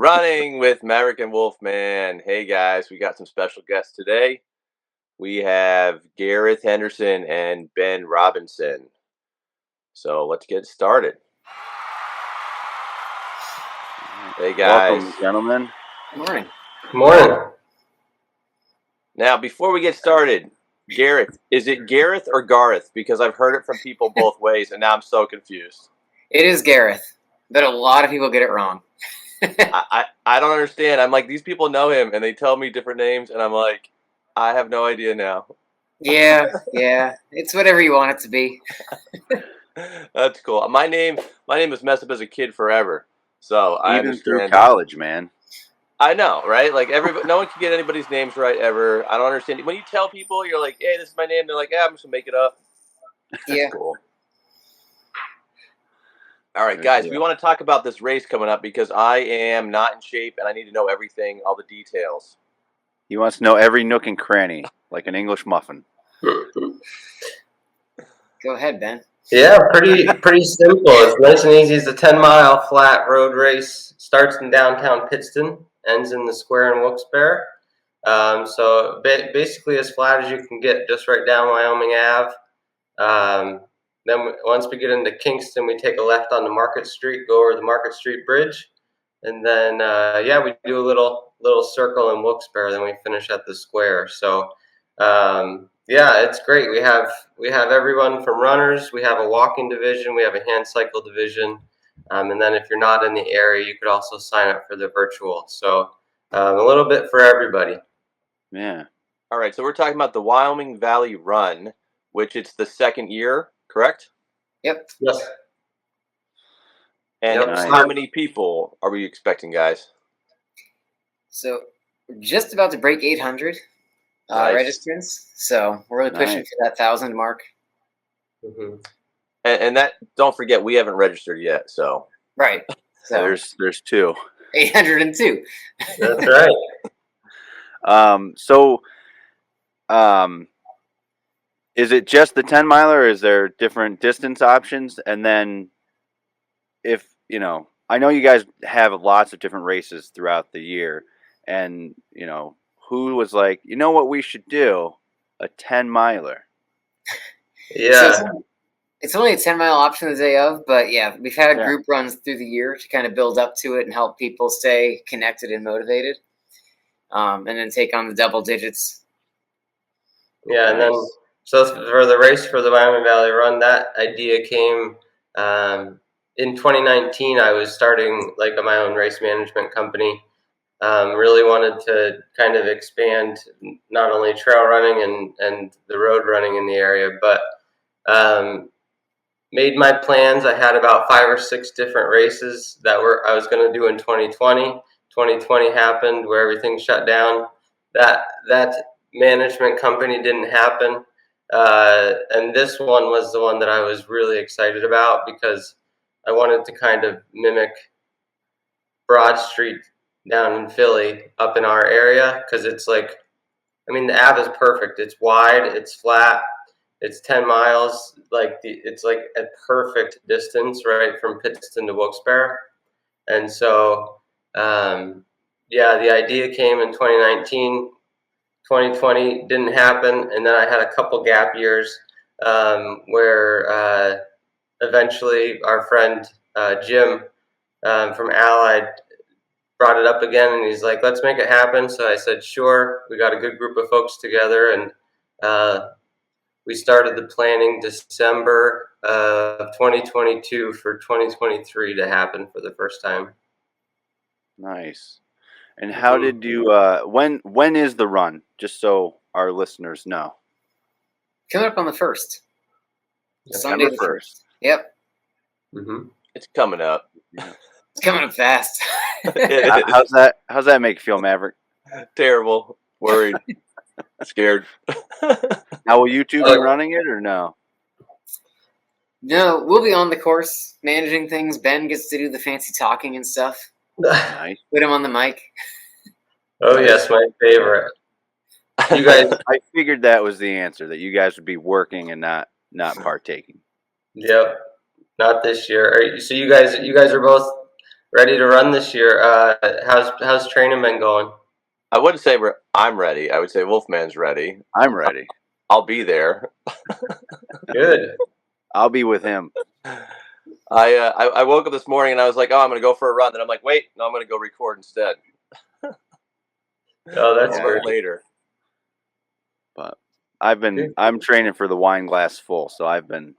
Running with Maverick and Wolfman. Hey guys, we got some special guests today. We have Gareth, Henderson, and Ben Robinson. So let's get started. Hey guys. Welcome, gentlemen. Good morning. Good morning. Now, before we get started, Gareth, is it Gareth or Gareth? Because I've heard it from people both ways, and now I'm so confused. It is Gareth, but a lot of people get it wrong. I don't understand. I'm like, these people know him, and they tell me different names, and I'm like, I have no idea now. Yeah. It's whatever you want it to be. That's cool. My name was messed up as a kid forever, so I Even understand. through college, man. I know, right? Like no one can get anybody's names right ever. I don't understand. When you tell people, you're like, "Hey, this is my name," they're like, "Yeah, I'm just gonna make it up." Yeah. That's cool. All right, guys, we want to talk about this race coming up because I am not in shape and I need to know everything, all the details. He wants to know every nook and cranny, like an English muffin. Go ahead, Ben. Yeah, pretty simple. It's nice and easy. It's a 10-mile flat road race. Starts in downtown Pittston, ends in the square in Wilkes-Barre. So basically as flat as you can get, just right down Wyoming Ave. Then once we get into Kingston, we take a left onto Market Street, go over the Market Street Bridge, and then we do a little circle in Wilkes-Barre. Then we finish at the square. So it's great. We have everyone from runners. We have a walking division. We have a hand cycle division, and then if you're not in the area, you could also sign up for the virtual. So a little bit for everybody. Yeah. All right, so we're talking about the Wyoming Valley Run, which it's the second year, correct? Yep. Yes. And how many people are we expecting, guys? So we're just about to break 800 registrants. So we're really pushing for that 1,000 mark. Mm-hmm. And that, don't forget, we haven't registered yet. So right. So there's two. 802. That's right. Is it just the 10 miler, or is there different distance options? And then if, I know you guys have lots of different races throughout the year, and, who was like, you know what we should do? A 10 miler. Yeah. So it's only a 10-mile option the day of, but yeah, we've had group runs through the year to kind of build up to it and help people stay connected and motivated, and then take on the double digits. Yeah, and then so for the race for the Wyoming Valley Run, that idea came in 2019. I was starting my own race management company. Really wanted to kind of expand not only trail running and the road running in the area, but made my plans. I had about 5 or 6 different races that I was going to do in 2020. 2020 happened where everything shut down. That management company didn't happen. And this one was the one that I was really excited about because I wanted to kind of mimic Broad Street down in Philly up in our area, because it's the Ave is perfect. It's wide, it's flat, it's 10 miles. It's like a perfect distance right from Pittston to Wilkes-Barre. And so, the idea came in 2019. 2020 didn't happen, and then I had a couple gap years where eventually our friend Jim from Allied brought it up again, and he's like, let's make it happen. So I said, sure. We got a good group of folks together, and we started the planning December of 2022 for 2023 to happen for the first time. Nice. And how did you, when is the run? Just so our listeners know. Coming up on the 1st. September 1st. Yep. Mm-hmm. It's coming up. It's coming up fast. How's that make you feel, Maverick? Terrible. Worried. Scared. Now, will you two be running it or no? No, we'll be on the course, managing things. Ben gets to do the fancy talking and stuff. Nice. Put him on the mic. Oh, yes, my favorite. You guys, I figured that was the answer, that you guys would be working and not partaking. Yep, not this year. So you guys are both ready to run this year. How's training been going? I wouldn't say I'm ready. I would say Wolfman's ready. I'm ready. I'll be there. Good. I'll be with him. I woke up this morning and I was like, oh, I'm going to go for a run. Then I'm like, wait, no, I'm going to go record instead. Oh, that's great. great. Later. But I'm training for the wine glass full, so I've been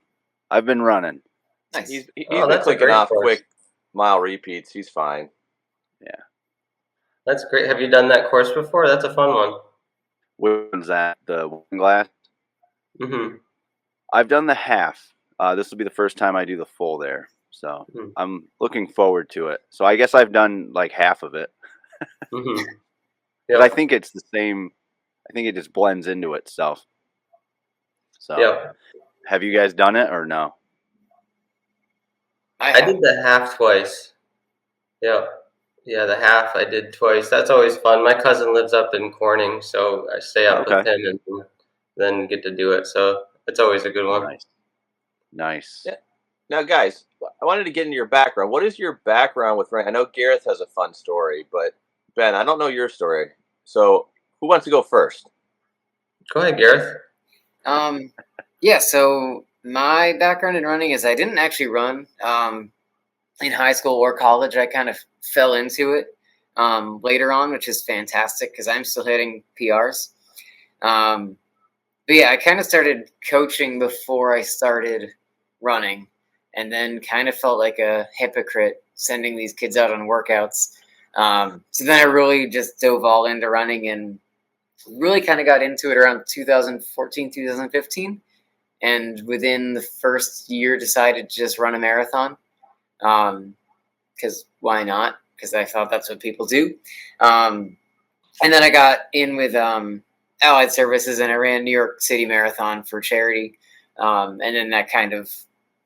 running. Nice. He's Oh, been that's a clicking great off course. quick mile repeats. He's fine. Yeah. That's great. Have you done that course before? That's a fun one. Which one's that? The wine glass? Mm-hmm. I've done the half. This will be the first time I do the full there. So I'm looking forward to it. So I guess I've done like half of it. Mm-hmm. But I think it's the same. I think it just blends into itself. So have you guys done it or no? I did the half twice. Yep. Yeah, the half I did twice. That's always fun. My cousin lives up in Corning, so I stay up with him and then get to do it. So it's always a good one. Nice. Yeah. Now, guys, I wanted to get into your background. What is your background with running? I know Gareth has a fun story, but Ben, I don't know your story. So who wants to go first? Go ahead, Gareth. Yeah, so my background in running is I didn't actually run in high school or college. I kind of fell into it later on, which is fantastic because I'm still hitting PRs. But yeah, I kind of started coaching before I started running, and then kind of felt like a hypocrite sending these kids out on workouts. So then I really just dove all into running and really kind of got into it around 2014, 2015. And within the first year, decided to just run a marathon. Because why not? Because I thought that's what people do. And then I got in with Allied Services, and I ran New York City Marathon for charity. And then that kind of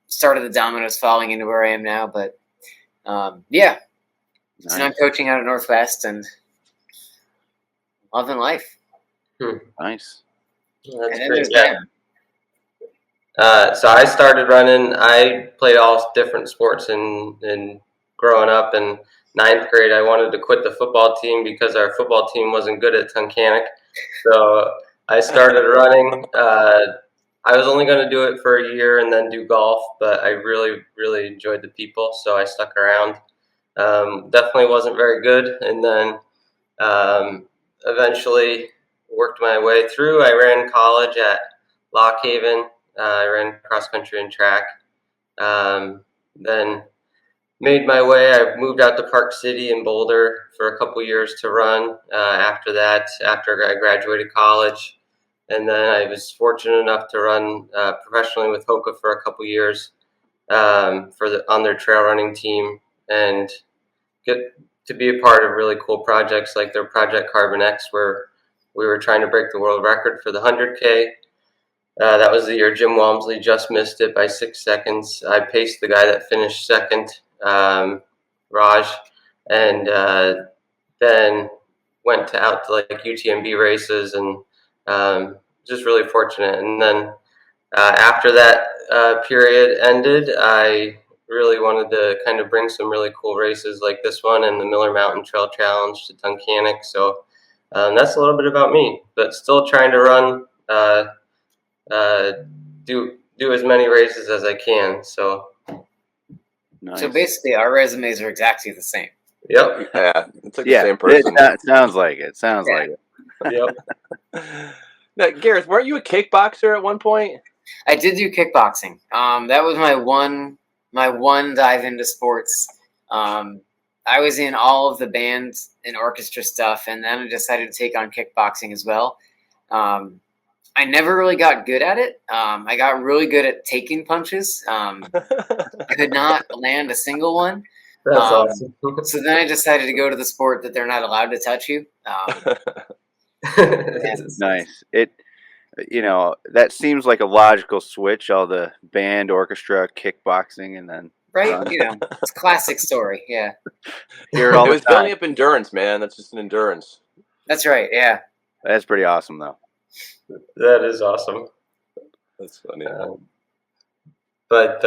started the dominoes falling into where I am now. But yeah, so now I'm coaching out at Northwest and loving life. Nice. That's great. Yeah. So I started running. I played all different sports in growing up. In ninth grade, I wanted to quit the football team because our football team wasn't good at Tunkhannock. So I started running. I was only going to do it for a year and then do golf, but I really, really enjoyed the people, so I stuck around. Definitely wasn't very good, and then eventually worked my way through. I ran college at Lock Haven. I ran cross country and track. Then made my way. I moved out to Park City in Boulder for a couple years to run. After that, after I graduated college, and then I was fortunate enough to run professionally with Hoka for a couple years on their trail running team, and get to be a part of really cool projects like their Project Carbon X, where we were trying to break the world record for the 100K. That was the year Jim Walmsley just missed it by 6 seconds. I paced the guy that finished second, Raj, and then went out to like UTMB races, and just really fortunate. And then after that period ended, I really wanted to kind of bring some really cool races like this one and the Miller Mountain Trail Challenge to Tunkhannock. So that's a little bit about me, but still trying to run, do as many races as I can. So, nice. So basically, our resumes are exactly the same. Yep. Yeah, it's like the same person. It sounds like it. Sounds like it. Yep. Now, Gareth, weren't you a kickboxer at one point? I did do kickboxing. That was my one dive into sports. I was in all of the band and orchestra stuff, and then I decided to take on kickboxing as well. I never really got good at it. I got really good at taking punches. Could not land a single one. That's awesome. So then I decided to go to the sport that they're not allowed to touch you. Nice. That seems like a logical switch. All the band, orchestra, kickboxing, and then right. It's a classic story. Yeah. Hear it all it the was time. building up endurance, man. That's just an endurance. That's right. Yeah. That's pretty awesome, though. That is awesome. That's funny. But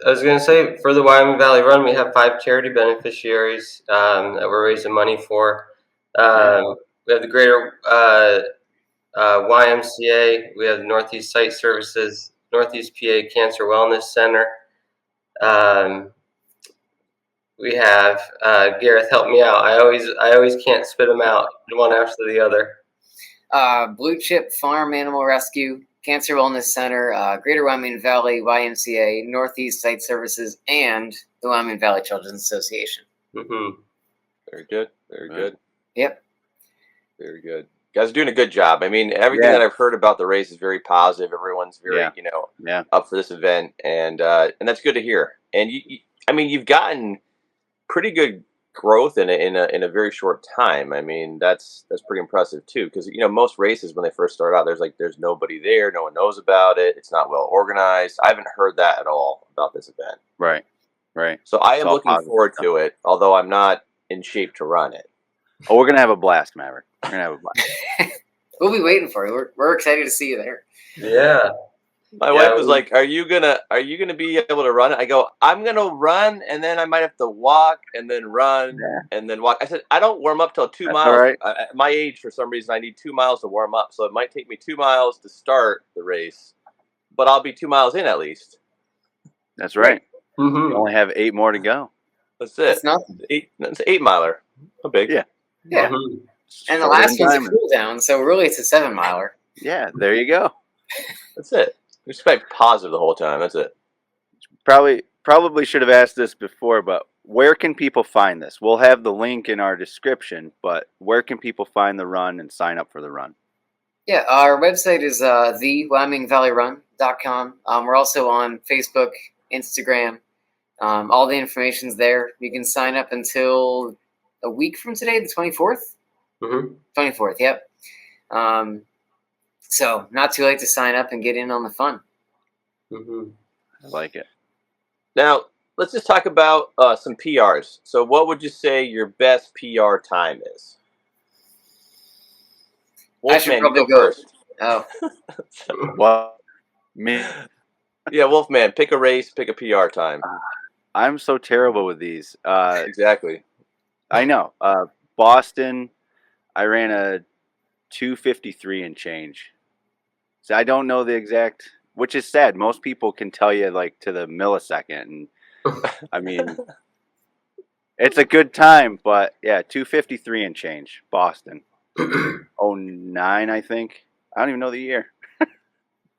I was going to say, for the Wyoming Valley Run, we have 5 charity beneficiaries that we're raising money for. We have the Greater YMCA. We have the Northeast Site Services, Northeast PA Cancer Wellness Center. We have Gareth. Help me out. I always can't spit them out one after the other. Blue Chip Farm Animal Rescue, Cancer Wellness Center, Greater Wyoming Valley YMCA, Northeast Site Services, and the Wyoming Valley Children's Association. Mm-hmm. Very good. Very good. Yep. Very good. You guys are doing a good job. I mean, everything that I've heard about the race is very positive. Everyone's very, up for this event, and that's good to hear. And you've gotten pretty good growth in a very short time. I mean, that's pretty impressive too, because most races when they first start out, there's nobody there, no one knows about it, it's not well organized. I haven't heard that at all about this event. Right. So I am looking forward to it, although I'm not in shape to run it. Oh, we're gonna have a blast, Maverick. We're gonna have a blast. We'll be waiting for you. We're excited to see you there. Yeah. My wife was like, "Are you gonna be able to run it?" I go, "I'm gonna run, and then I might have to walk, and then run, and then walk." I said, "I don't warm up till 2 miles. All right. At my age, for some reason, I need 2 miles to warm up. So it might take me 2 miles to start the race, but I'll be 2 miles in at least." That's right. Mm-hmm. You only have 8 more to go. That's it. That's nothing. It's an 8 miler. How big? Yeah. Mm-hmm. And the last one's a cool down, so really it's a 7 miler. Yeah, there you go. That's it. Just stay positive the whole time. That's it. Probably should have asked this before, but where can people find this? We'll have the link in our description, but where can people find the run and sign up for the run? Yeah, our website is the WyomingValleyRun.com. We're also on Facebook, Instagram. All the information's there. You can sign up until a week from today, the 24th? Mm-hmm. 24th, yep. So not too late to sign up and get in on the fun. Mm-hmm. I like it. Now, let's just talk about some PRs. So what would you say your best PR time is? Wolfman, I should probably you go first. Oh. Well, me. Yeah, Wolfman, pick a race, pick a PR time. I'm so terrible with these. Exactly. I know. Boston, I ran a 2:53 and change. So I don't know the exact, which is sad. Most people can tell you like to the millisecond. And I mean, it's a good time, but yeah, 2:53 and change, Boston. 09, I think. I don't even know the year.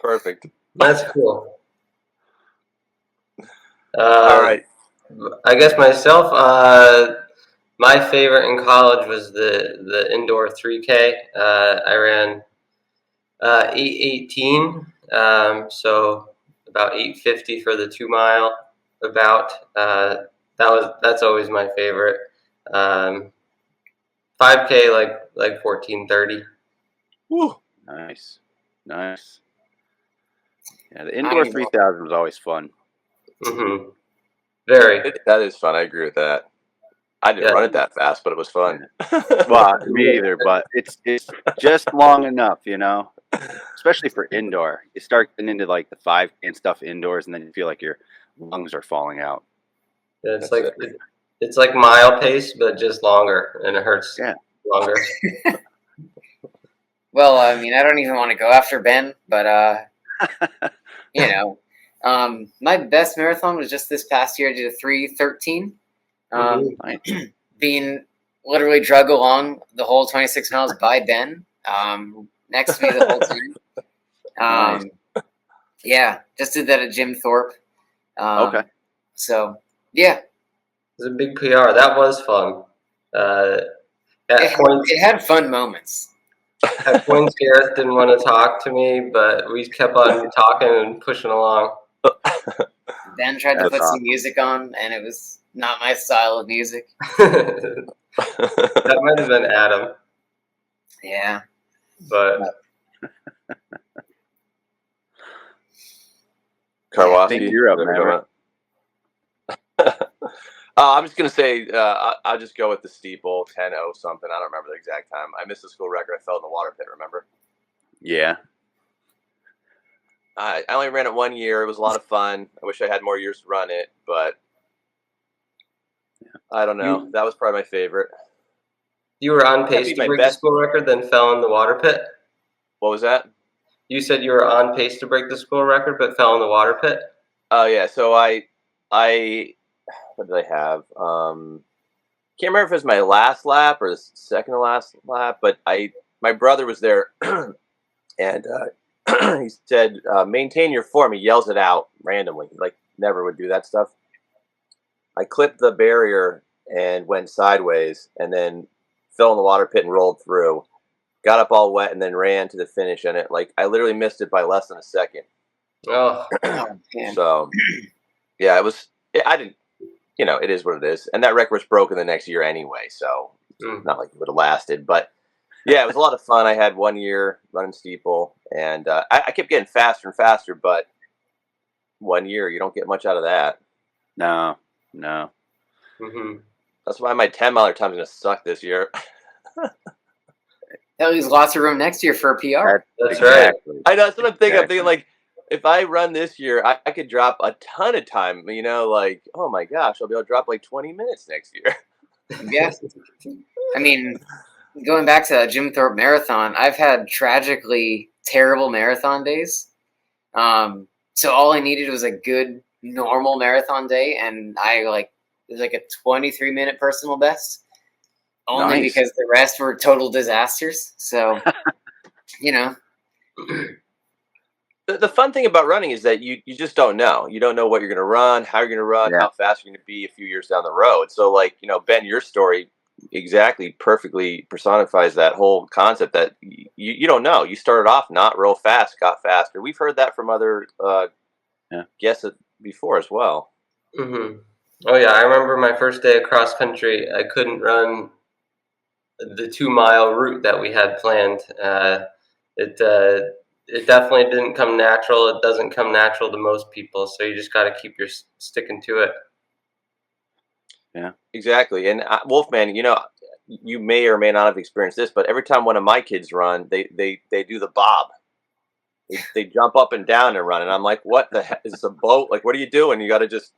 Perfect. That's cool. All right. I guess myself, my favorite in college was the indoor 3K. I ran 8:18, so about 8:50 for the 2 mile. That's always my favorite. 5K like 14:30. Woo. Nice. Yeah, the indoor 3000 was always fun. Mm-hmm. Very. That is fun. I agree with that. I didn't run it that fast, but it was fun. Well, me either, but it's just long enough, especially for indoor. You start getting into like the 5K and stuff indoors, and then you feel like your lungs are falling out. Yeah, it's like mile pace, but just longer, and it hurts longer. Well, I mean, I don't even want to go after Ben, but my best marathon was just this past year. I did a 3:13. Being literally drug along the whole 26 miles by Ben, next to me the whole time. Yeah, just did that at Jim Thorpe. Okay. So, yeah. It was a big PR. That was fun. It had fun moments. At points, Gareth didn't want to talk to me, but we kept on talking and pushing along. Ben tried to put some music on, and it was not my style of music. That might have been Adam. Yeah. But Karwowski, you're up, Maverick. I'm just going to say I'll just go with the steeple, 10:0 something. I don't remember the exact time. I missed the school record. I fell in the water pit, remember? Yeah. I only ran it 1 year. It was a lot of fun. I wish I had more years to run it, but I don't know. That was probably my favorite. You were on That'd pace be to my break the best. school record, then fell in the water pit. What was that? You said you were on pace to break the school record, but fell in the water pit. Oh yeah. So I what did I have? Can't remember if it was my last lap or the second to last lap, but my brother was there, and he said, "Maintain your form." He yells it out randomly. He, like, never would do that stuff. I clipped the barrier and went sideways, and then fell in the water pit and rolled through. Got up all wet and then ran to the finish, and I literally missed it by less than a second. Oh, Man. So, yeah, I didn't. It is what it is, and that record was broken the next year anyway. So, not like it would have lasted, but yeah, it was a lot of fun. I had 1 year running steeple, and I kept getting faster and faster. But 1 year, you don't get much out of that. No. Mm-hmm. That's why my 10-miler time's gonna suck this year. That leaves lots of room next year for a PR. That's right. I know, that's what I'm thinking. I'm Exactly. thinking, like, if I run this year, I could drop a ton of time. Like, oh my gosh, I'll be able to drop like 20 minutes next year. Yeah. I mean, going back to that Jim Thorpe marathon, I've had tragically terrible marathon days. So all I needed was a good normal marathon day, and it was like a 23-minute personal best. Only Nice. because the rest were total disasters. So, The fun thing about running is that you just don't know. You don't know what you're going to run, how you're going to run, Yeah. how fast you're going to be a few years down the road. So, like, Ben, your story exactly perfectly personifies that whole concept that you don't know. You started off not real fast, got faster. We've heard that from other guests before as well. Mm-hmm. Oh yeah, I remember my first day of cross country. I couldn't run the 2-mile route that we had planned. It definitely didn't come natural. It doesn't come natural to most people, so you just got to keep your sticking to it. Yeah, exactly. And Wolfman, you may or may not have experienced this, but every time one of my kids run, they do the bob. They jump up and down and run, and I'm like, what the heck? Is this a boat? Like, what are you doing? You got to just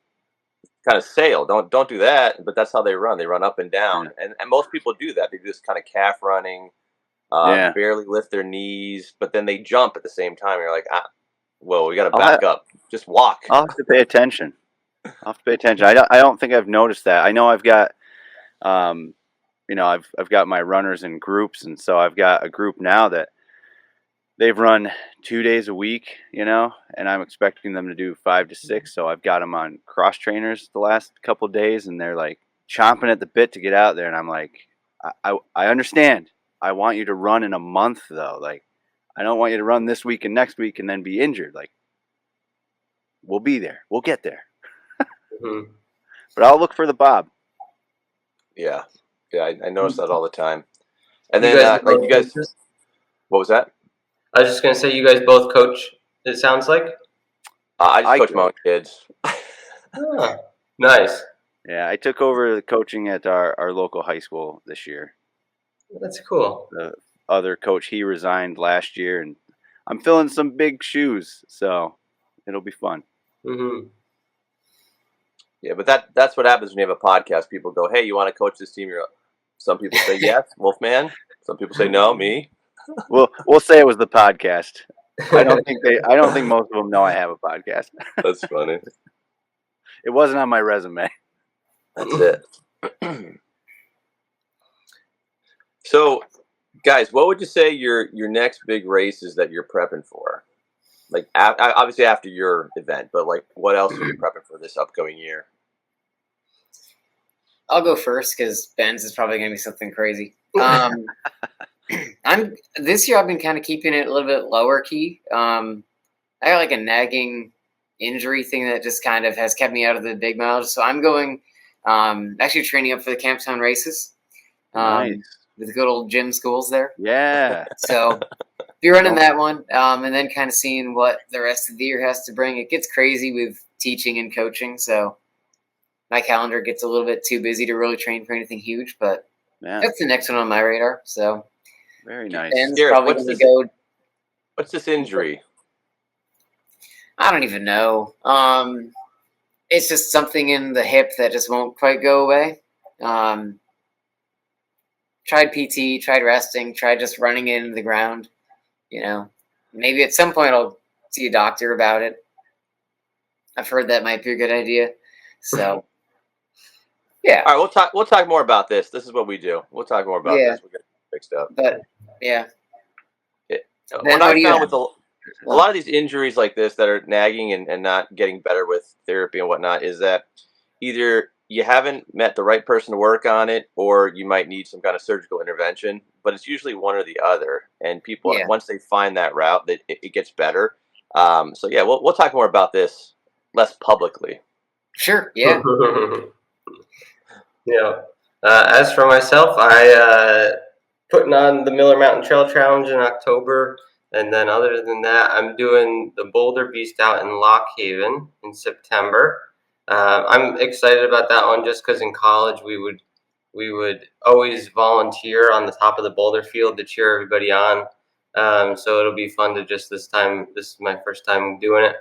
kind of sail. Don't do that. But that's how they run. They run up and down, and most people do that. They do this kind of calf running, barely lift their knees, but then they jump at the same time. You're like, whoa, we got to back up. Just walk. I'll have to pay attention. I don't think I've noticed that. I know I've got, I've got my runners in groups, and so I've got a group now that they've run 2 days a week, and I'm expecting them to do 5 to 6. So I've got them on cross trainers the last couple of days, and they're like chomping at the bit to get out there. And I'm like, I understand. I want you to run in a month, though. Like, I don't want you to run this week and next week and then be injured. Like, we'll be there. We'll get there. Mm-hmm. But I'll look for the bob. Yeah, I notice that all the time. And You then, guys you guys, what was that? I was just gonna say, you guys both coach. It sounds like. I just coach my own kids. Oh, nice. Yeah, I took over the coaching at our local high school this year. That's cool. The other coach, he resigned last year, and I'm filling some big shoes, so it'll be fun. Mm-hmm. Yeah, but that's what happens when you have a podcast. People go, "Hey, you want to coach this team?" Some people say yes, Wolfman. Some people say no, me. We'll say it was the podcast. I don't think most of them know I have a podcast. That's funny. It wasn't on my resume. That's it. So, guys, what would you say your next big race is that you're prepping for? Like, obviously after your event, but like, what else are you prepping for this upcoming year? I'll go first because Ben's is probably going to be something crazy. This year I've been kind of keeping it a little bit lower key. I got like a nagging injury thing that just kind of has kept me out of the big miles. So I'm going, actually training up for the Camptown Races. Nice. With the good old gym schools there. Yeah. So be running that one, and then kind of seeing what the rest of the year has to bring. It gets crazy with teaching and coaching, so my calendar gets a little bit too busy to really train for anything huge, but that's the next one on my radar. So very nice. Ben's probably going to go. What's this injury? I don't even know. It's just something in the hip that just won't quite go away. Tried PT, tried resting, tried just running into the ground. Maybe at some point I'll see a doctor about it. I've heard that might be a good idea. So, yeah. All right, we'll talk more about this. This is what we do. We'll talk more about this. We'll get it fixed up. But yeah. What I found with a lot of these injuries like this that are nagging and not getting better with therapy and whatnot is that either you haven't met the right person to work on it, or you might need some kind of surgical intervention. But it's usually one or the other. And people, once they find that route, that it gets better. So yeah, we'll talk more about this less publicly. Sure. Yeah. Yeah. As for myself, I putting on the Miller Mountain Trail Challenge in October, and then other than that, I'm doing the Boulder Beast out in Lock Haven in September. I'm excited about that one just because in college we would always volunteer on the top of the boulder field to cheer everybody on. So it'll be fun to just this time. This is my first time doing it.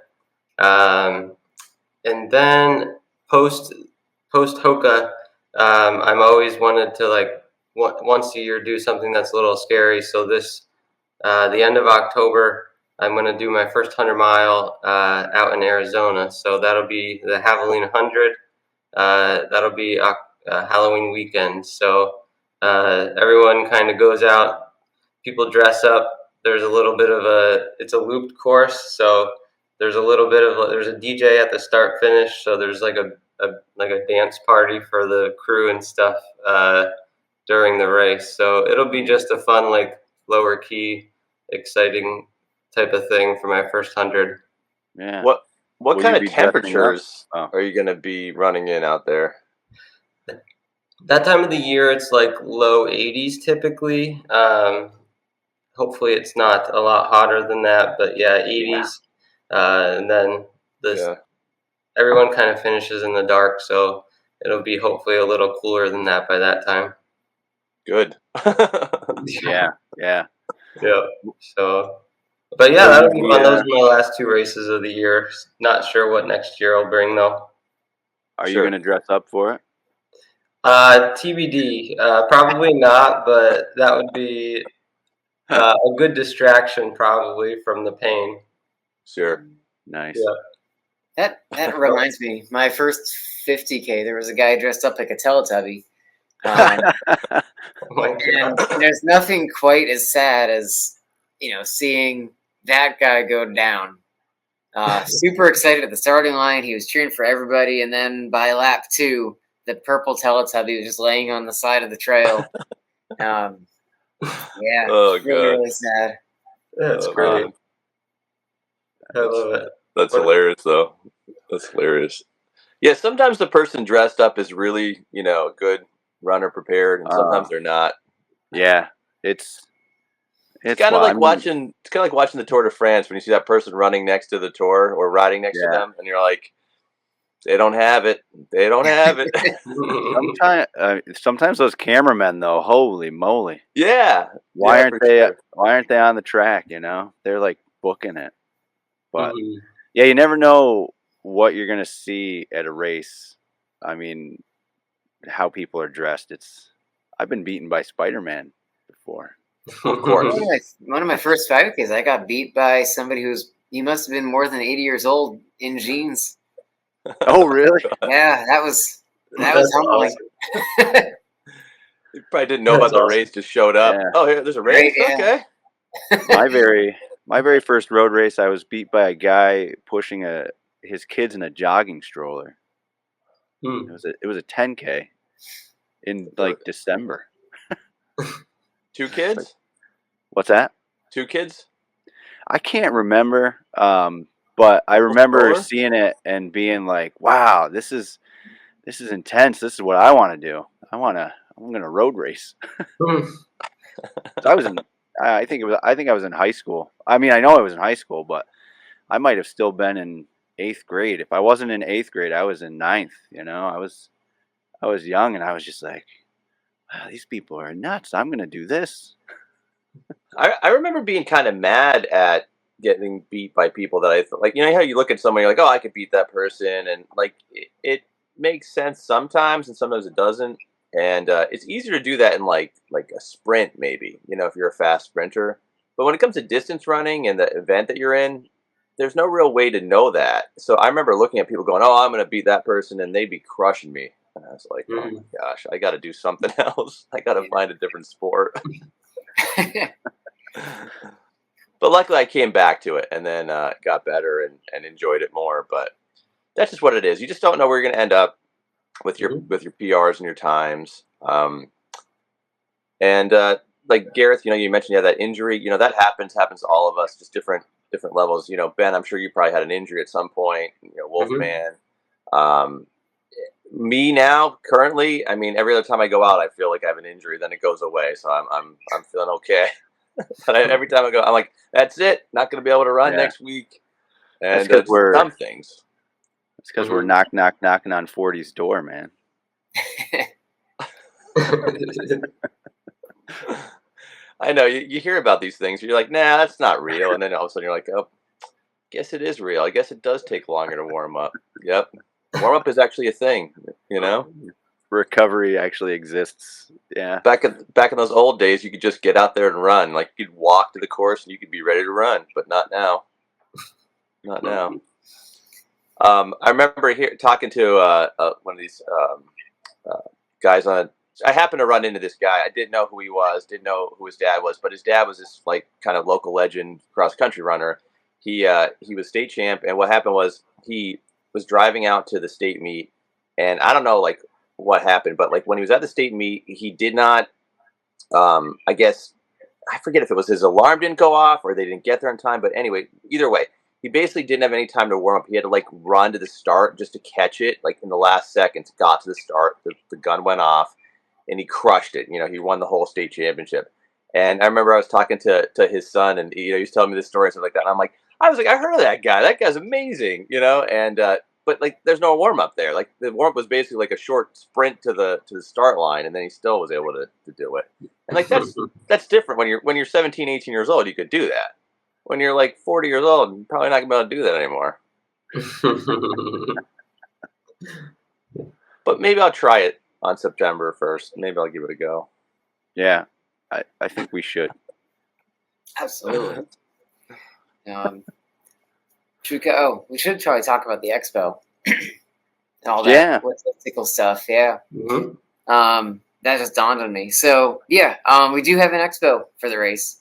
And then post Hoka, I'm always wanted to like once a year do something that's a little scary. So this the end of October, I'm going to do my first 100-mile out in Arizona. So that'll be the Javelina 100. That'll be Halloween weekend. So everyone kind of goes out. People dress up. There's a little bit of it's a looped course. So there's a little bit of there's a DJ at the start finish. So there's like a dance party for the crew and stuff during the race. So it'll be just a fun, like lower key, exciting type of thing for my first 100. Yeah. What kind of temperatures are you going to be running in out there? That time of the year, it's like low 80s typically. Hopefully it's not a lot hotter than that, but yeah, 80s. And then everyone kind of finishes in the dark, so it'll be hopefully a little cooler than that by that time. Good. Yeah. So, but yeah, that'll be fun. Those are my last 2 races of the year. Not sure what next year will bring though. Are you going to dress up for it? TBD. Probably not, but that would be a good distraction probably from the pain. Sure. Nice. Yeah. That reminds me. My first 50K, there was a guy dressed up like a Teletubby. Oh my God. And there's nothing quite as sad as seeing that guy go down. Super excited at the starting line. He was cheering for everybody, and then by lap 2, the purple Teletubby was just laying on the side of the trail. Yeah. Oh, God. Really sad. That's great. I love it. That's hilarious, though. That's hilarious. Yeah, sometimes the person dressed up is really, a good runner prepared, and sometimes they're not. Yeah, it's kind of like watching. It's kind of like watching the Tour de France when you see that person running next to the Tour or riding next to them, and you're like, they don't have it. They don't have it. Sometimes those cameramen, though, holy moly! Yeah. Why aren't they? Why aren't they on the track? They're like booking it. But yeah, you never know what you're gonna see at a race. I mean, how people are dressed. I've been beaten by Spider-Man before. Of course. One of my first 5Ks, I got beat by somebody he must have been more than 80 years old in jeans. Oh, really? Yeah, that was humbling. You probably didn't know about the race, just showed up. Yeah. Oh, here, there's a race? Okay. My very first road race, I was beat by a guy pushing his kids in a jogging stroller. It was a 10K in like December. 2 kids? What's that? 2 kids? I can't remember, but I remember seeing it and being like, "Wow, this is intense. This is what I want to do. I'm gonna road race." So I think I was in high school. I mean, I know I was in high school, but I might have still been in 8th grade. If I wasn't in 8th grade, I was in 9th. I was young, and I was just like, wow, these people are nuts. I'm going to do this. I remember being kind of mad at getting beat by people that I like. You know how you look at somebody, you're like, oh, I could beat that person, and like it makes sense sometimes, and sometimes it doesn't. And it's easier to do that in like a sprint, maybe. You know, if you're a fast sprinter. But when it comes to distance running and the event that you're in, there's no real way to know that. So I remember looking at people going, "Oh, I'm going to beat that person," and they'd be crushing me. And I was like, "Oh my gosh, I got to do something else. I got to find a different sport." But luckily, I came back to it and then got better and enjoyed it more. But that's just what it is. You just don't know where you're going to end up with your PRs and your times. And like Gareth, you know, you mentioned you had that injury. You know, that happens to all of us, just different levels. You know, Ben, I'm sure you probably had an injury at some point. You know, Wolfman. Me now, currently, I mean, every other time I go out, I feel like I have an injury. Then it goes away, so I'm feeling okay. But every time I go, I'm like, that's it. Not going to be able to run next week. And that's we're some things. It's because we're knocking on 40's door, man. I know you hear about these things. You're like, nah, that's not real. And then all of a sudden you're like, oh, guess it is real. I guess it does take longer to warm up. Yep. Warm up is actually a thing, you know? Recovery actually exists. Yeah. Back in those old days, you could just get out there and run. Like you could walk to the course and you could be ready to run, but not now. Not now. I remember talking to one of these guys on. I happened to run into this guy. I didn't know who he was, didn't know who his dad was, but his dad was this like kind of local legend cross country runner. He was state champ, and what happened was he was driving out to the state meet, and I don't know like what happened, but like when he was at the state meet, he did not. I guess I forget if it was his alarm didn't go off or they didn't get there in time, but anyway, either way, he basically didn't have any time to warm up. He had to like run to the start just to catch it. Like in the last seconds, got to the start, the gun went off, and he crushed it. You know, he won the whole state championship. And I remember I was talking to his son, and you know, he was telling me this story and stuff like that. And I'm like, I heard of that guy. That guy's amazing, you know. And but like, there's no warm up there. Like the warm up was basically like a short sprint to the start line, and then he still was able to do it. And like that's different when you're 17, 18 years old. You could do that. When you're like 40 years old, you're probably not gonna be able to do that anymore. But maybe I'll try it on September 1st. Maybe I'll give it a go. Yeah, I think we should. Absolutely. Should we go? We should probably talk about the expo and all that logistical stuff. Yeah. That just dawned on me. So yeah, we do have an expo for the race.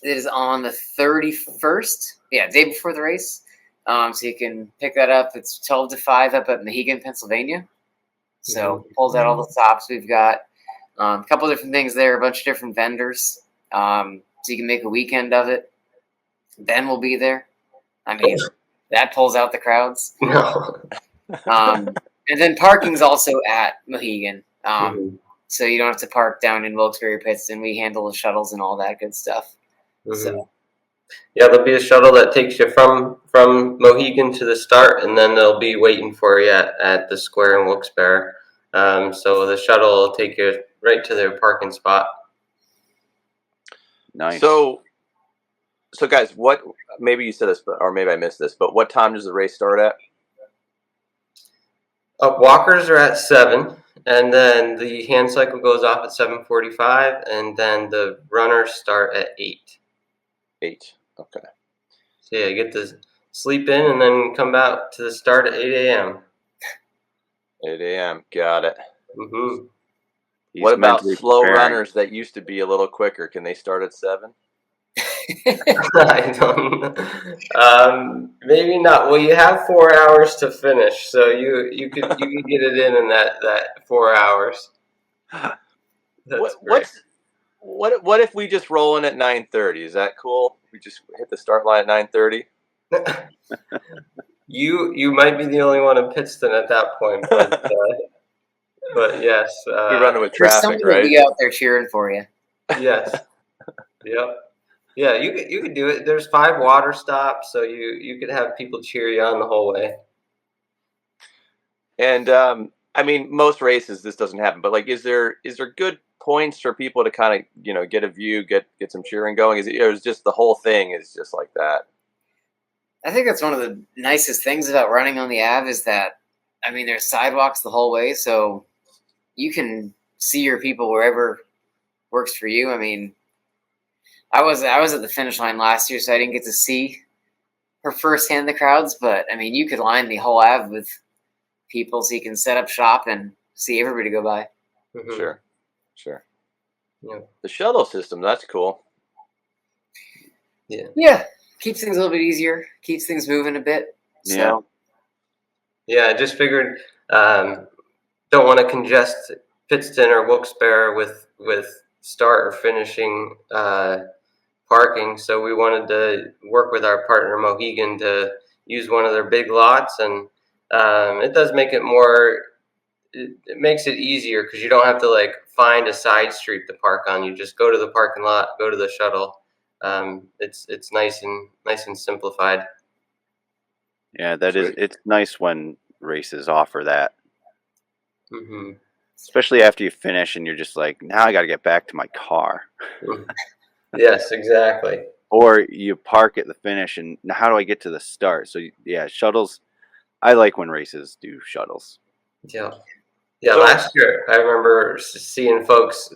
It is on the 31st. Yeah, day before the race. So you can pick that up. It's 12 to 5 up at Mohegan, Pennsylvania. So pulls out all the stops. We've got a couple different things there, a bunch of different vendors. So you can make a weekend of it. Ben will be there. I mean, that pulls out the crowds. And then parking's also at Mohegan. So you don't have to park down in Wilkes-Barre Pits, and we handle the shuttles and all that good stuff. So yeah, there'll be a shuttle that takes you from Mohegan to the start, and then they'll be waiting for you at the square in Wilkes-Barre. So the shuttle will take you right to their parking spot. Nice. So guys, what? Maybe you said this, or maybe I missed this. But what time does the race start at? Walkers are at 7, and then the hand cycle goes off at 7:45, and then the runners start at 8. 8. Okay. So yeah, you get to sleep in and then come out to the start at 8 a.m. 8 a.m. Got it. He's What about slow preparing. runners that used to be a little quicker? Can they start at 7? I don't know. Maybe not. Well, you have 4 hours to finish, so you could get it in that 4 hours. What if we just roll in at 9:30? Is that cool? We just hit the start line at 9:30. You might be the only one in Pittston at that point, but yes, You're running with there's traffic, somebody right? will be out there cheering for you. Yes. Yep. Yeah, you could do it. There's 5 water stops, so you could have people cheer you on the whole way. And I mean, most races this doesn't happen, but like, is there good points for people to kind of, you know, get a view, get some cheering going? Is it was just the whole thing is just like that? I think that's one of the nicest things about running on the Ave is that, I mean, there's sidewalks the whole way, so you can see your people wherever works for you. I mean, I was at the finish line last year, so I didn't get to see her firsthand the crowds, but I mean, you could line the whole Ave with people, so you can set up shop and see everybody go by. Mhm. Sure. Yeah. The shuttle system, that's cool. Yeah, keeps things a little bit easier, keeps things moving a bit. So Yeah, I just figured don't want to congest Pittston or Wilkes-Barre with start or finishing parking, so we wanted to work with our partner Mohegan to use one of their big lots, and it does make it more. It makes it easier because you don't have to like find a side street to park on. You just go to the parking lot, go to the shuttle. It's nice and simplified. Yeah, that is. Sweet. It's nice when races offer that, Mm-hmm. especially after you finish and you're just like, now I got to get back to my car. Yes, exactly. Or you park at the finish and now how do I get to the start? So yeah, shuttles. I like when races do shuttles. Yeah. Yeah, So- last year I remember seeing folks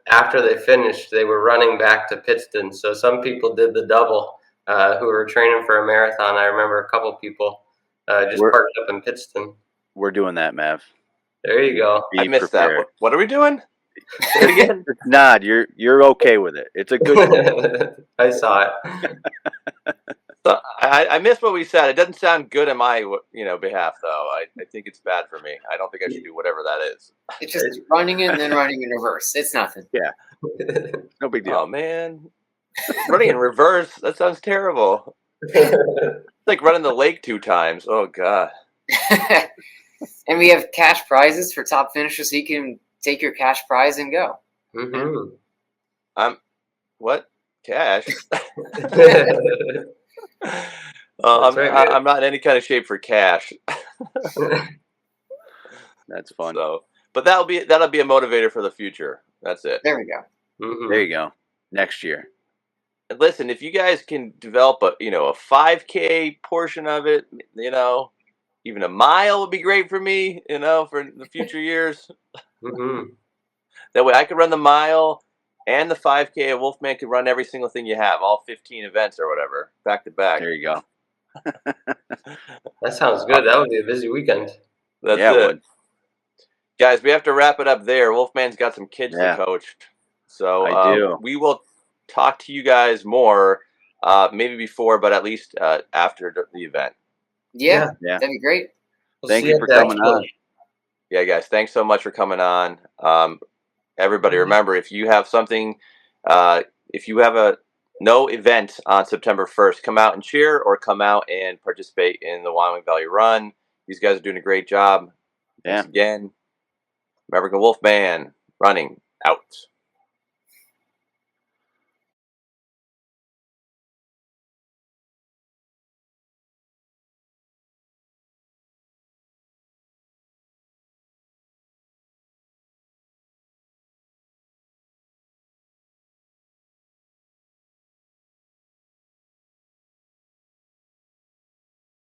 after they finished, they were running back to Pittston. So some people did the double who were training for a marathon. I remember a couple people just We're- parked up in Pittston. We're doing that, Mav. There you go. Be I missed prepared. that. What are we doing? Say it again. Nod, you're okay with it. It's a good. I saw it. So, I missed what we said. It doesn't sound good on my behalf, though. I think it's bad for me. I don't think I should do whatever that is. it's just running in and then running in reverse. It's nothing. No big deal. Oh man, running in reverse. That sounds terrible. It's like running the lake 2 times. Oh god. And we have cash prizes for top finishers, so you can take your cash prize and go. Mm-hmm. What? Cash? That's right, man. I'm not in any kind of shape for cash. That's fun. So, but that'll be a motivator for the future. That's it. There we go. Mhm. There you go. Next year. And listen, if you guys can develop a 5K portion of it, even a mile would be great for me. For the future years. Mhm. That way, I could run the mile and the 5K. A Wolfman could run every single thing you have, all 15 events or whatever, back to back. There you go. That sounds good. That would be a busy weekend. That's Yeah, it it. would. Guys, we have to wrap it up there. Wolfman's got some kids Yeah. to coach. So I do. we will talk to you guys more, maybe before, but at least after the event. Yeah, Yeah. that'd be great. We'll Thank see you at for the coming expo. on. Yeah, guys, thanks so much for coming on. Everybody, remember, if you have something, if you have no event on September 1st, come out and cheer or come out and participate in the Wyoming Valley Run. These guys are doing a great job. Yeah. Thanks again. Maverick and Wolfman, running out.